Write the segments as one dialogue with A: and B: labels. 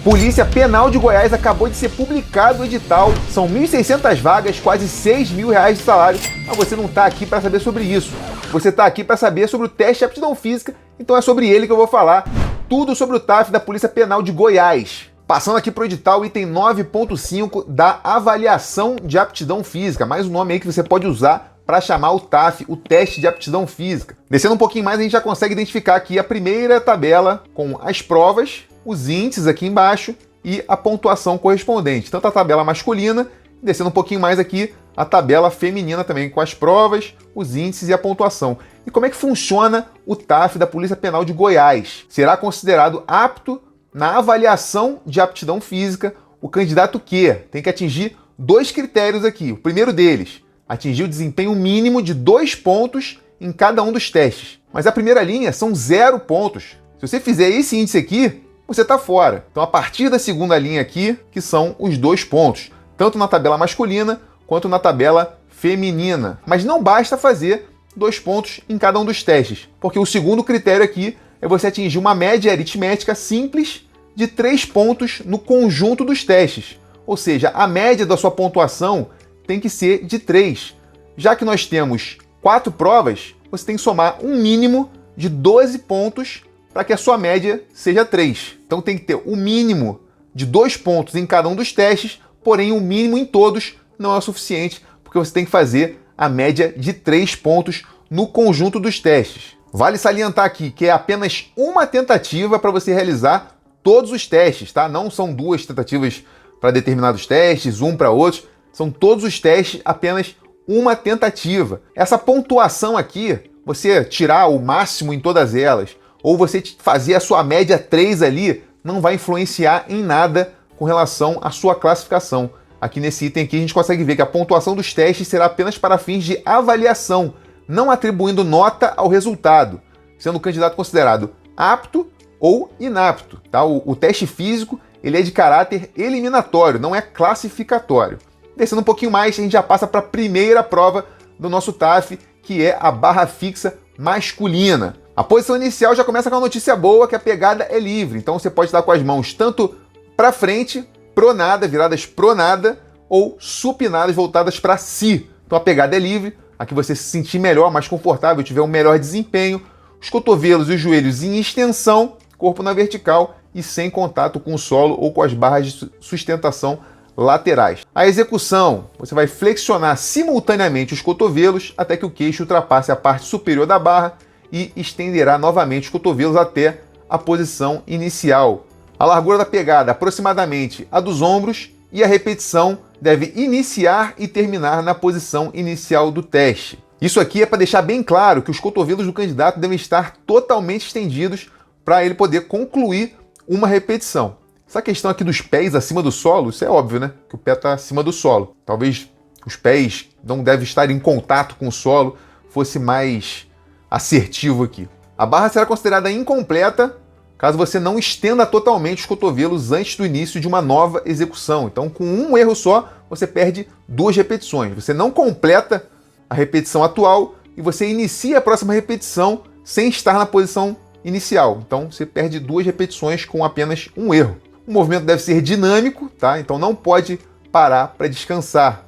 A: Polícia Penal de Goiás acabou de ser publicado o edital. São 1.600 vagas, quase R$6 mil de salário. Mas você não está aqui para saber sobre isso. Você está aqui para saber sobre o teste de aptidão física. Então é sobre ele que eu vou falar. Tudo sobre o TAF da Polícia Penal de Goiás. Passando aqui para o edital, item 9.5 da avaliação de aptidão física. Mais um nome aí que você pode usar para chamar o TAF, o teste de aptidão física. Descendo um pouquinho mais, a gente já consegue identificar aqui a primeira tabela com as provas, os índices aqui embaixo e a pontuação correspondente. Tanto a tabela masculina, descendo um pouquinho mais aqui, a tabela feminina também, com as provas, os índices e a pontuação. E como é que funciona o TAF da Polícia Penal de Goiás? Será considerado apto na avaliação de aptidão física o candidato que tem que atingir 2 critérios aqui. O primeiro deles, atingir o desempenho mínimo de 2 pontos em cada um dos testes. Mas a primeira linha são 0 pontos. Se você fizer esse índice aqui, você está fora. Então, a partir da segunda linha aqui, que são os 2 pontos, tanto na tabela masculina quanto na tabela feminina. Mas não basta fazer 2 pontos em cada um dos testes, porque o segundo critério aqui é você atingir uma média aritmética simples de 3 pontos no conjunto dos testes. Ou seja, a média da sua pontuação tem que ser de 3. Já que nós temos 4 provas, você tem que somar um mínimo de 12 pontos para que a sua média seja 3. Então tem que ter o mínimo de 2 pontos em cada um dos testes, porém o mínimo em todos não é o suficiente, porque você tem que fazer a média de 3 pontos no conjunto dos testes. Vale salientar aqui que é apenas uma tentativa para você realizar todos os testes, tá? Não são 2 tentativas para determinados testes, um para outros. São todos os testes, apenas uma tentativa. Essa pontuação aqui, você tirar o máximo em todas elas, ou você fazer a sua média 3 ali, não vai influenciar em nada com relação à sua classificação. Aqui nesse item aqui a gente consegue ver que a pontuação dos testes será apenas para fins de avaliação, não atribuindo nota ao resultado, sendo o candidato considerado apto ou inapto. Tá? O teste físico ele é de caráter eliminatório, não é classificatório. Descendo um pouquinho mais, a gente já passa para a primeira prova do nosso TAF, que é a barra fixa masculina. A posição inicial já começa com uma notícia boa, que a pegada é livre. Então você pode estar com as mãos tanto para frente, pronada, viradas pronada, ou supinadas, voltadas para si. Então a pegada é livre, a que você se sentir melhor, mais confortável, tiver um melhor desempenho. Os cotovelos e os joelhos em extensão, corpo na vertical e sem contato com o solo ou com as barras de sustentação laterais. A execução, você vai flexionar simultaneamente os cotovelos até que o queixo ultrapasse a parte superior da barra e estenderá novamente os cotovelos até a posição inicial. A largura da pegada aproximadamente a dos ombros e a repetição deve iniciar e terminar na posição inicial do teste. Isso aqui é para deixar bem claro que os cotovelos do candidato devem estar totalmente estendidos para ele poder concluir uma repetição. Essa questão aqui dos pés acima do solo, isso é óbvio, né? Que o pé está acima do solo. Talvez os pés não devem estar em contato com o solo, fosse mais assertivo aqui. A barra será considerada incompleta caso você não estenda totalmente os cotovelos antes do início de uma nova execução. Então, com um erro só, você perde 2 repetições. Você não completa a repetição atual e você inicia a próxima repetição sem estar na posição inicial. Então, você perde 2 repetições com apenas um erro. O movimento deve ser dinâmico, tá? Então não pode parar para descansar,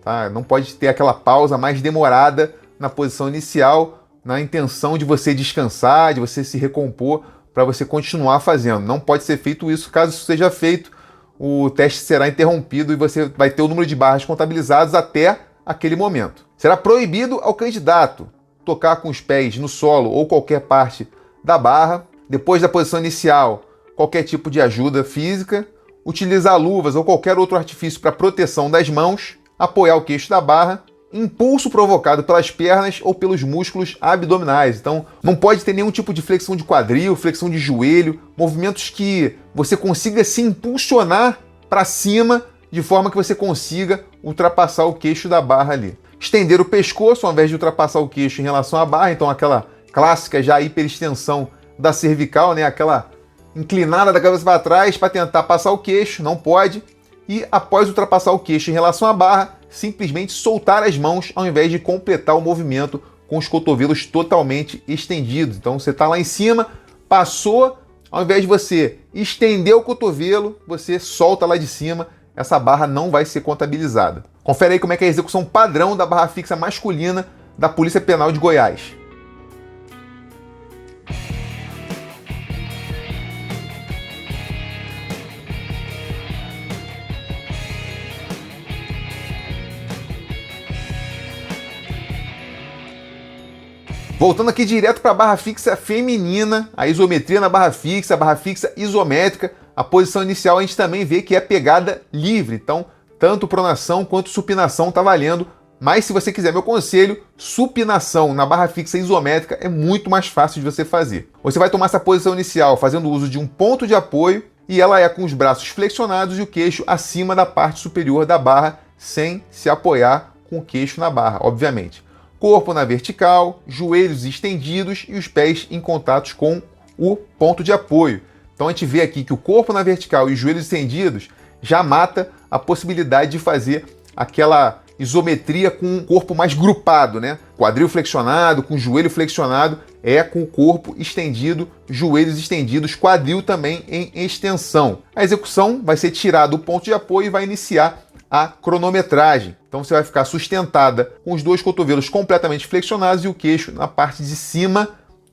A: tá? Não pode ter aquela pausa mais demorada na posição inicial, na intenção de você descansar, de você se recompor para você continuar fazendo. Não pode ser feito isso. Caso isso seja feito, o teste será interrompido e você vai ter o número de barras contabilizados até aquele momento. Será proibido ao candidato tocar com os pés no solo ou qualquer parte da barra. Depois da posição inicial, qualquer tipo de ajuda física, utilizar luvas ou qualquer outro artifício para proteção das mãos, apoiar o queixo da barra, impulso provocado pelas pernas ou pelos músculos abdominais. Então, não pode ter nenhum tipo de flexão de quadril, flexão de joelho, movimentos que você consiga se impulsionar para cima de forma que você consiga ultrapassar o queixo da barra ali. Estender o pescoço ao invés de ultrapassar o queixo em relação à barra, então aquela clássica já hiperextensão da cervical, né? Aquela inclinada da cabeça para trás para tentar passar o queixo, não pode. E após ultrapassar o queixo em relação à barra, simplesmente soltar as mãos ao invés de completar o movimento com os cotovelos totalmente estendidos. Então você está lá em cima, passou Ao invés de você estender o cotovelo, você solta lá de cima, essa barra não vai ser contabilizada. Confere aí como é que é a execução padrão da barra fixa masculina da Polícia Penal de Goiás. Voltando aqui direto para a barra fixa feminina, a isometria na barra fixa isométrica, a posição inicial a gente também vê que é pegada livre, então tanto pronação quanto supinação está valendo, mas se você quiser meu conselho, supinação na barra fixa isométrica é muito mais fácil de você fazer. Você vai tomar essa posição inicial fazendo uso de um ponto de apoio e ela é com os braços flexionados e o queixo acima da parte superior da barra, sem se apoiar com o queixo na barra, obviamente. Corpo na vertical, joelhos estendidos e os pés em contato com o ponto de apoio. Então a gente vê aqui que o corpo na vertical e os joelhos estendidos já mata a possibilidade de fazer aquela isometria com o corpo mais grupado, né? Quadril flexionado, com joelho flexionado, é com o corpo estendido, joelhos estendidos, quadril também em extensão. A execução vai ser tirado o ponto de apoio e vai iniciar a cronometragem. Então você vai ficar sustentada com os dois cotovelos completamente flexionados e o queixo na parte de cima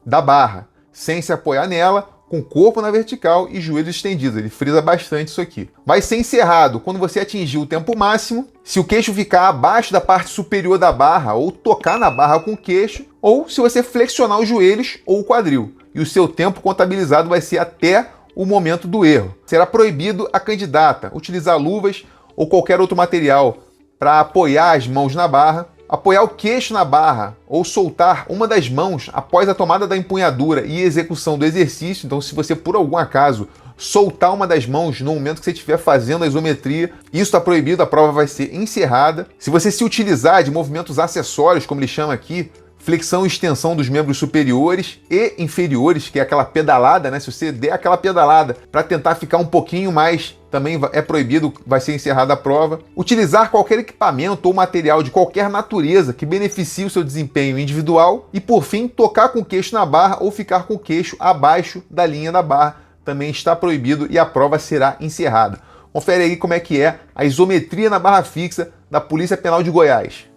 A: da barra, sem se apoiar nela, com o corpo na vertical e joelhos estendidos. Ele frisa bastante isso aqui. Vai ser encerrado quando você atingir o tempo máximo, se o queixo ficar abaixo da parte superior da barra ou tocar na barra com o queixo, ou se você flexionar os joelhos ou o quadril. E o seu tempo contabilizado vai ser até o momento do erro. Será proibido a candidata utilizar luvas ou qualquer outro material para apoiar as mãos na barra, apoiar o queixo na barra ou soltar uma das mãos após a tomada da empunhadura e execução do exercício. Então, se você, por algum acaso, soltar uma das mãos no momento que você estiver fazendo a isometria, isso está proibido, a prova vai ser encerrada. Se você se utilizar de movimentos acessórios, como ele chama aqui, flexão e extensão dos membros superiores e inferiores, que é aquela pedalada, né? Se você der aquela pedalada para tentar ficar um pouquinho mais, também é proibido, vai ser encerrada a prova. Utilizar qualquer equipamento ou material de qualquer natureza que beneficie o seu desempenho individual. E, por fim, tocar com o queixo na barra ou ficar com o queixo abaixo da linha da barra também está proibido e a prova será encerrada. Confere aí como é que é a isometria na barra fixa da Polícia Penal de Goiás.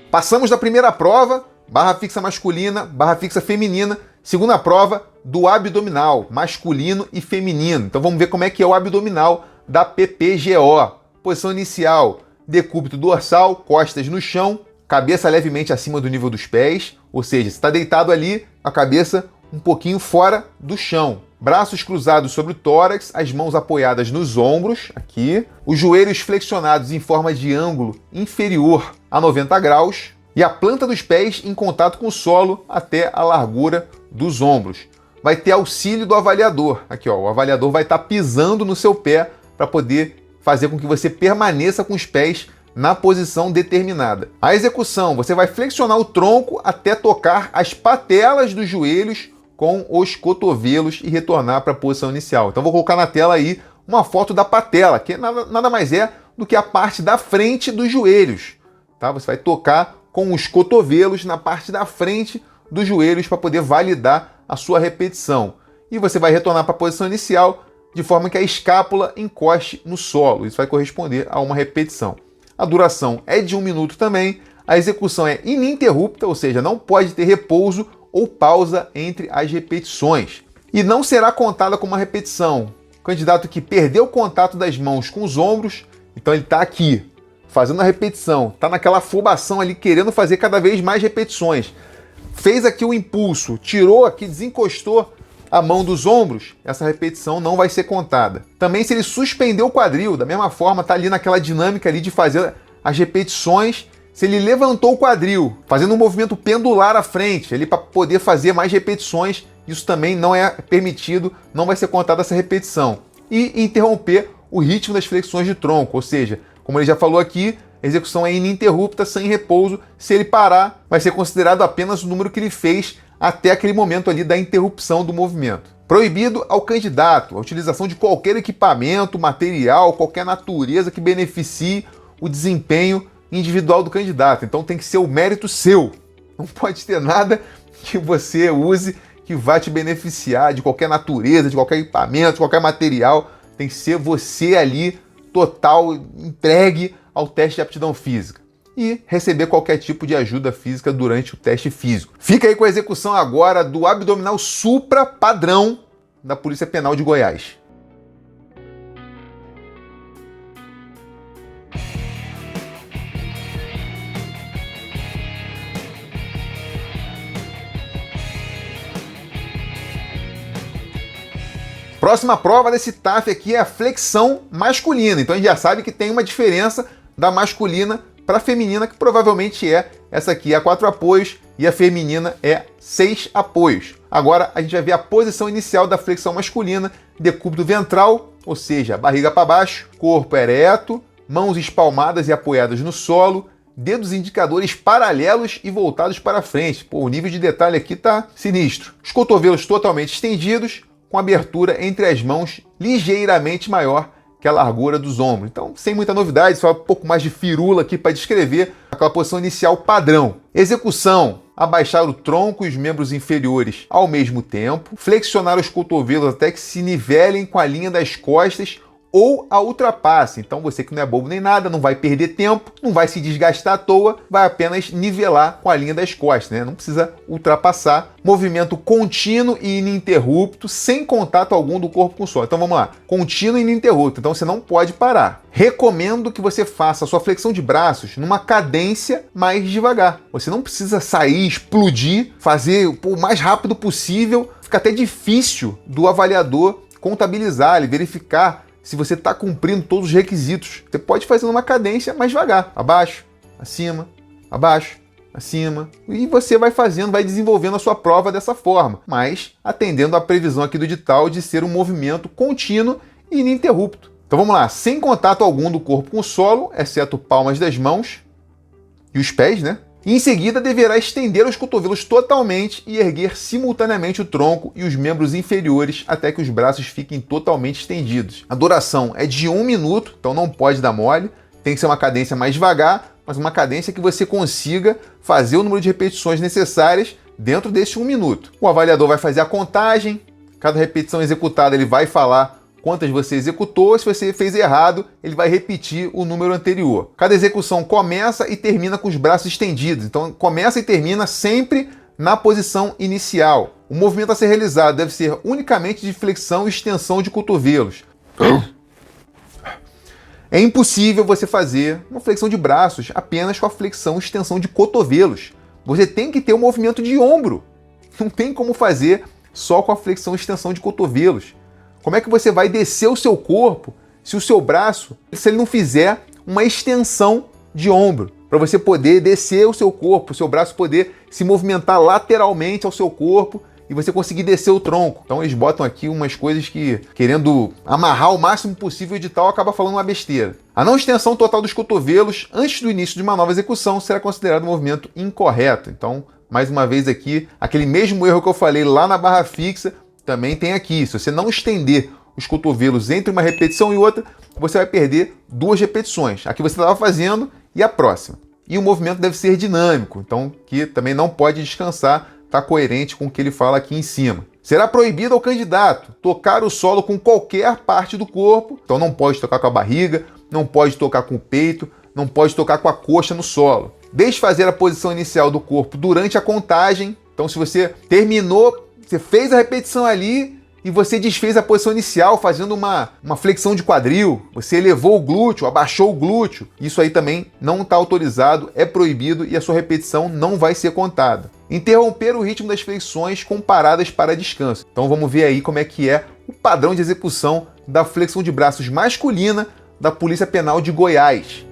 A: Passamos da primeira prova, barra fixa masculina, barra fixa feminina. Segunda prova, do abdominal, masculino e feminino. Então vamos ver como é que é o abdominal da PPGO. Posição inicial, decúbito dorsal, costas no chão, cabeça levemente acima do nível dos pés. Ou seja, você está deitado ali, a cabeça um pouquinho fora do chão. Braços cruzados sobre o tórax, as mãos apoiadas nos ombros, aqui. Os joelhos flexionados em forma de ângulo inferior a 90 graus. E a planta dos pés em contato com o solo até a largura dos ombros. Vai ter auxílio do avaliador. Aqui, ó, o avaliador vai estar pisando no seu pé para poder fazer com que você permaneça com os pés na posição determinada. A execução, você vai flexionar o tronco até tocar as patelas dos joelhos com os cotovelos e retornar para a posição inicial. Então vou colocar na tela aí uma foto da patela, que nada mais é do que a parte da frente dos joelhos. Tá? Você vai tocar com os cotovelos na parte da frente dos joelhos para poder validar a sua repetição. E você vai retornar para a posição inicial de forma que a escápula encoste no solo. Isso vai corresponder a uma repetição. A duração é de 1 minuto também. A execução é ininterrupta, ou seja, não pode ter repouso ou pausa entre as repetições. E não será contada como uma repetição. O candidato que perdeu o contato das mãos com os ombros, então ele está aqui, fazendo a repetição, está naquela afobação ali, querendo fazer cada vez mais repetições. Fez aqui o impulso, tirou aqui, desencostou a mão dos ombros, essa repetição não vai ser contada. Também se ele suspendeu o quadril, da mesma forma, está ali naquela dinâmica ali de fazer as repetições. Se ele levantou o quadril, fazendo um movimento pendular à frente, ali para poder fazer mais repetições, isso também não é permitido, não vai ser contada essa repetição. E interromper o ritmo das flexões de tronco, ou seja, como ele já falou aqui, a execução é ininterrupta, sem repouso. Se ele parar, vai ser considerado apenas o número que ele fez até aquele momento ali da interrupção do movimento. Proibido ao candidato a utilização de qualquer equipamento, material, qualquer natureza que beneficie o desempenho individual do candidato. Então tem que ser o mérito seu. Não pode ter nada que você use que vai te beneficiar de qualquer natureza, de qualquer equipamento, de qualquer material. Tem que ser você ali, total, entregue ao teste de aptidão física. E receber qualquer tipo de ajuda física durante o teste físico. Fica aí com a execução agora do abdominal supra padrão da Polícia Penal de Goiás. Próxima prova desse TAF aqui é a flexão masculina. Então a gente já sabe que tem uma diferença da masculina para a feminina, que provavelmente é essa aqui, é 4 apoios, e a feminina é 6 apoios. Agora a gente vai ver a posição inicial da flexão masculina, decúbito ventral, ou seja, barriga para baixo, corpo ereto, mãos espalmadas e apoiadas no solo, dedos indicadores paralelos e voltados para frente. Pô, o nível de detalhe aqui tá sinistro. Os cotovelos totalmente estendidos, com abertura entre as mãos ligeiramente maior que a largura dos ombros. Então, sem muita novidade, só um pouco mais de firula aqui para descrever aquela posição inicial padrão. Execução: abaixar o tronco e os membros inferiores ao mesmo tempo, flexionar os cotovelos até que se nivelem com a linha das costas ou a ultrapasse. Então você que não é bobo nem nada, não vai perder tempo, não vai se desgastar à toa, vai apenas nivelar com a linha das costas, né? Não precisa ultrapassar. Movimento contínuo e ininterrupto, sem contato algum do corpo com o solo. Então vamos lá, contínuo e ininterrupto, então você não pode parar. Recomendo que você faça a sua flexão de braços numa cadência mais devagar. Você não precisa sair, explodir, fazer o mais rápido possível. Fica até difícil do avaliador contabilizar e verificar se você está cumprindo todos os requisitos. Você pode fazer numa cadência mais devagar. Abaixo, acima, abaixo, acima. E você vai fazendo, vai desenvolvendo a sua prova dessa forma, mas atendendo à previsão aqui do edital de ser um movimento contínuo e ininterrupto. Então vamos lá, sem contato algum do corpo com o solo, exceto palmas das mãos e os pés, né? E em seguida deverá estender os cotovelos totalmente e erguer simultaneamente o tronco e os membros inferiores até que os braços fiquem totalmente estendidos. A duração é de 1 minuto, então não pode dar mole, tem que ser uma cadência mais devagar, mas uma cadência que você consiga fazer o número de repetições necessárias dentro desse 1 minuto. O avaliador vai fazer a contagem, cada repetição executada ele vai falar quantas você executou. Se você fez errado, ele vai repetir o número anterior. Cada execução começa e termina com os braços estendidos. Então, começa e termina sempre na posição inicial. O movimento a ser realizado deve ser unicamente de flexão e extensão de cotovelos. É impossível você fazer uma flexão de braços apenas com a flexão e extensão de cotovelos. Você tem que ter um movimento de ombro. Não tem como fazer só com a flexão e extensão de cotovelos. Como é que você vai descer o seu corpo se o seu braço, se ele não fizer uma extensão de ombro? Para você poder descer o seu corpo, o seu braço poder se movimentar lateralmente ao seu corpo e você conseguir descer o tronco. Então eles botam aqui umas coisas que, querendo amarrar o máximo possível o edital, acaba falando uma besteira. A não extensão total dos cotovelos antes do início de uma nova execução será considerado um movimento incorreto. Então, mais uma vez aqui, aquele mesmo erro que eu falei lá na barra fixa, também tem aqui. Se você não estender os cotovelos entre uma repetição e outra, você vai perder 2 repetições. A que você estava fazendo e a próxima. E o movimento deve ser dinâmico, então que também não pode descansar, está coerente com o que ele fala aqui em cima. Será proibido ao candidato tocar o solo com qualquer parte do corpo, então não pode tocar com a barriga, não pode tocar com o peito, não pode tocar com a coxa no solo. Desfazer a posição inicial do corpo durante a contagem, então se você terminou, você fez a repetição ali e você desfez a posição inicial fazendo uma flexão de quadril, você elevou o glúteo, abaixou o glúteo, isso aí também não está autorizado, é proibido e a sua repetição não vai ser contada. Interromper o ritmo das flexões com paradas para descanso. Então vamos ver aí como é que é o padrão de execução da flexão de braços masculina da Polícia Penal de Goiás.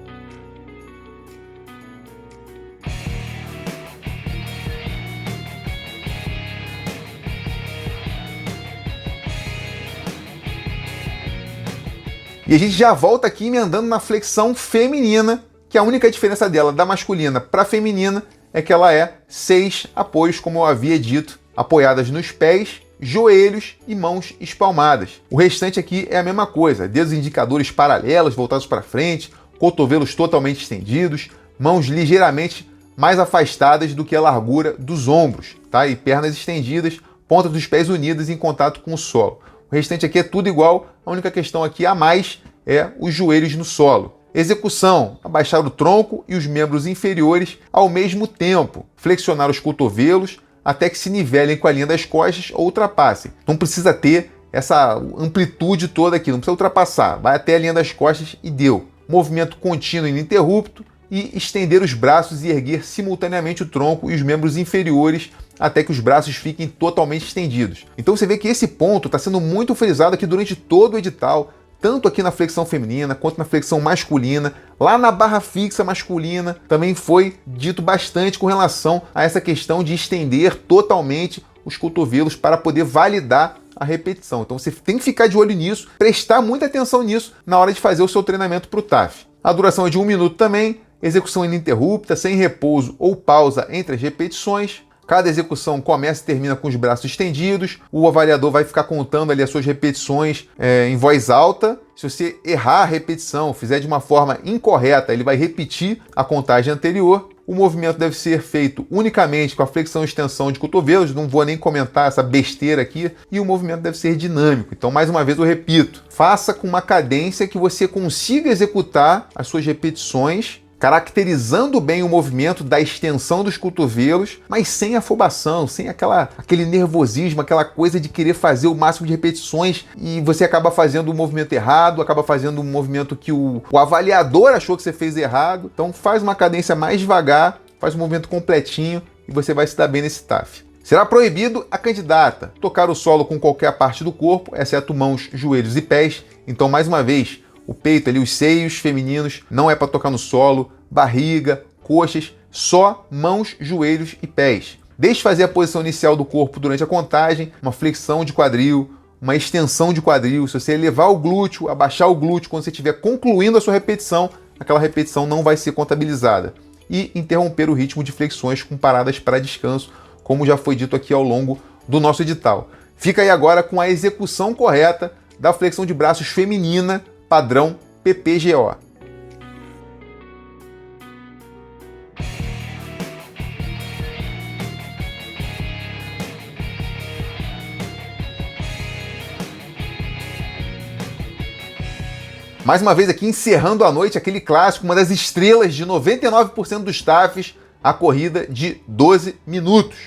A: E a gente já volta aqui emendando na flexão feminina, que a única diferença dela da masculina para a feminina é que ela é 6 apoios, como eu havia dito, apoiadas nos pés joelhos e mãos espalmadas. O restante aqui é a mesma coisa, dedos indicadores paralelos, voltados para frente, cotovelos totalmente estendidos, mãos ligeiramente mais afastadas do que a largura dos ombros, tá? E pernas estendidas, pontas dos pés unidas em contato com o solo. O restante aqui é tudo igual, a única questão aqui a mais é os joelhos no solo. Execução: abaixar o tronco e os membros inferiores ao mesmo tempo, flexionar os cotovelos até que se nivelem com a linha das costas ou ultrapassem. Não precisa ter essa amplitude toda aqui, não precisa ultrapassar, vai até a linha das costas e deu. Movimento contínuo e ininterrupto, e estender os braços e erguer simultaneamente o tronco e os membros inferiores até que os braços fiquem totalmente estendidos. Então você vê que esse ponto está sendo muito frisado aqui durante todo o edital, tanto aqui na flexão feminina quanto na flexão masculina. Lá na barra fixa masculina também foi dito bastante com relação a essa questão de estender totalmente os cotovelos para poder validar a repetição. Então você tem que ficar de olho nisso, prestar muita atenção nisso na hora de fazer o seu treinamento para o TAF. A duração é de 1 minuto também, execução ininterrupta, sem repouso ou pausa entre as repetições. Cada execução começa e termina com os braços estendidos. O avaliador vai ficar contando ali as suas repetições em voz alta. Se você errar a repetição, fizer de uma forma incorreta, ele vai repetir a contagem anterior. O movimento deve ser feito unicamente com a flexão e extensão de cotovelos, não vou nem comentar essa besteira aqui, e o movimento deve ser dinâmico. Então, mais uma vez eu repito, faça com uma cadência que você consiga executar as suas repetições, caracterizando bem o movimento da extensão dos cotovelos, mas sem afobação, sem aquele nervosismo, aquela coisa de querer fazer o máximo de repetições e você acaba fazendo o movimento errado, acaba fazendo um movimento que o avaliador achou que você fez errado. Então faz uma cadência mais devagar, faz um movimento completinho e você vai se dar bem nesse TAF. Será proibido a candidata tocar o solo com qualquer parte do corpo, exceto mãos, joelhos e pés. Então, mais uma vez, o peito ali, os seios femininos, não é para tocar no solo, barriga, coxas, só mãos, joelhos e pés. Deixe fazer a posição inicial do corpo durante a contagem, uma flexão de quadril, uma extensão de quadril. Se você elevar o glúteo, abaixar o glúteo, quando você estiver concluindo a sua repetição, aquela repetição não vai ser contabilizada. E interromper o ritmo de flexões com paradas para descanso, como já foi dito aqui ao longo do nosso edital. Fica aí agora com a execução correta da flexão de braços feminina, padrão PPGO. Mais uma vez aqui, encerrando a noite, aquele clássico, uma das estrelas de 99% dos TAFs, a corrida de 12 minutos.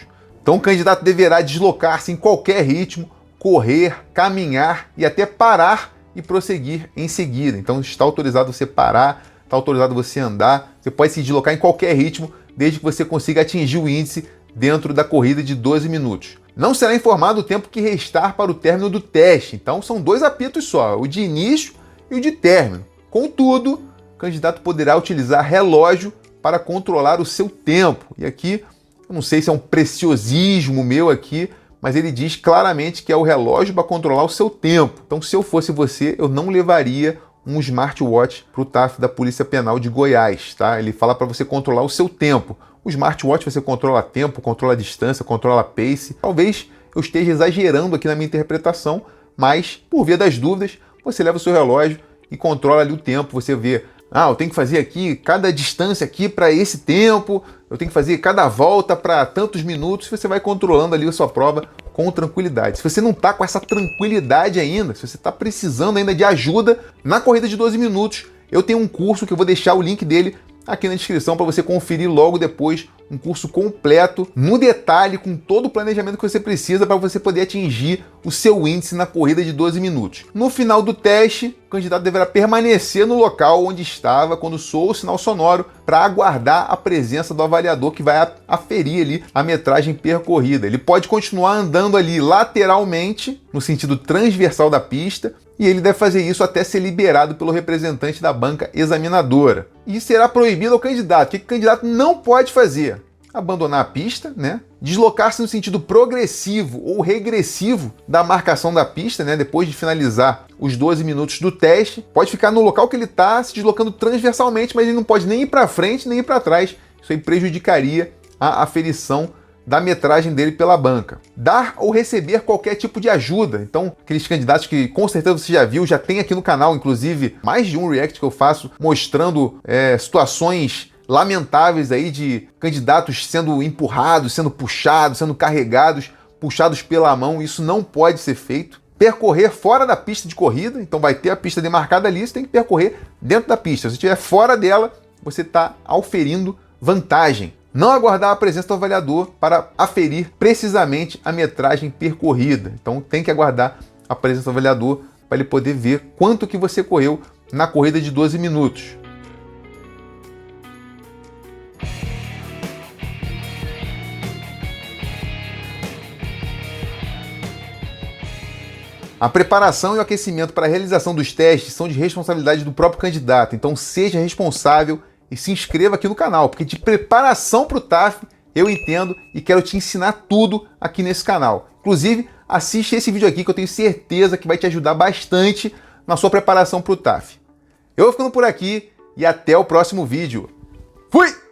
A: Então o candidato deverá deslocar-se em qualquer ritmo, correr, caminhar e até parar e prosseguir em seguida. Então está autorizado você parar, está autorizado você andar, você pode se deslocar em qualquer ritmo, desde que você consiga atingir o índice dentro da corrida de 12 minutos. Não será informado o tempo que restar para o término do teste, então são 2 apitos só, o de início e o de término. Contudo, o candidato poderá utilizar relógio para controlar o seu tempo. E aqui, eu não sei se é um preciosismo meu aqui, mas ele diz claramente que é o relógio para controlar o seu tempo. Então, se eu fosse você, eu não levaria um smartwatch para o TAF da Polícia Penal de Goiás, tá? Ele fala para você controlar o seu tempo. O smartwatch você controla tempo, controla distância, controla pace. Talvez eu esteja exagerando aqui na minha interpretação, mas, por via das dúvidas, você leva o seu relógio e controla ali o tempo. Você vê, eu tenho que fazer aqui cada distância aqui para esse tempo, eu tenho que fazer cada volta para tantos minutos. Você vai controlando ali a sua prova com tranquilidade. Se você não está com essa tranquilidade ainda, se você está precisando ainda de ajuda na corrida de 12 minutos, eu tenho um curso que eu vou deixar o link dele aqui na descrição para você conferir logo depois, um curso completo, no detalhe, com todo o planejamento que você precisa para você poder atingir o seu índice na corrida de 12 minutos. No final do teste, o candidato deverá permanecer no local onde estava quando soou o sinal sonoro para aguardar a presença do avaliador que vai aferir ali a metragem percorrida. Ele pode continuar andando ali lateralmente, no sentido transversal da pista, e ele deve fazer isso até ser liberado pelo representante da banca examinadora. E será proibido ao candidato. O que o candidato não pode fazer? Abandonar a pista, né? Deslocar-se no sentido progressivo ou regressivo da marcação da pista, né? Depois de finalizar os 12 minutos do teste. Pode ficar no local que ele está, se deslocando transversalmente, mas ele não pode nem ir para frente nem ir para trás. Isso aí prejudicaria a aferição da metragem dele pela banca. Dar ou receber qualquer tipo de ajuda. Então, aqueles candidatos que com certeza você já viu, já tem aqui no canal, inclusive, mais de um react que eu faço mostrando situações lamentáveis aí de candidatos sendo empurrados, sendo puxados, sendo carregados, puxados pela mão. Isso não pode ser feito. Percorrer fora da pista de corrida, então vai ter a pista demarcada ali, você tem que percorrer dentro da pista. Se você estiver fora dela, você está auferindo vantagem. Não aguardar a presença do avaliador para aferir precisamente a metragem percorrida. Então tem que aguardar a presença do avaliador para ele poder ver quanto que você correu na corrida de 12 minutos. A preparação e o aquecimento para a realização dos testes são de responsabilidade do próprio candidato, então seja responsável e se inscreva aqui no canal, porque de preparação para o TAF eu entendo e quero te ensinar tudo aqui nesse canal. Inclusive, assiste esse vídeo aqui que eu tenho certeza que vai te ajudar bastante na sua preparação para o TAF. Eu vou ficando por aqui e até o próximo vídeo. Fui!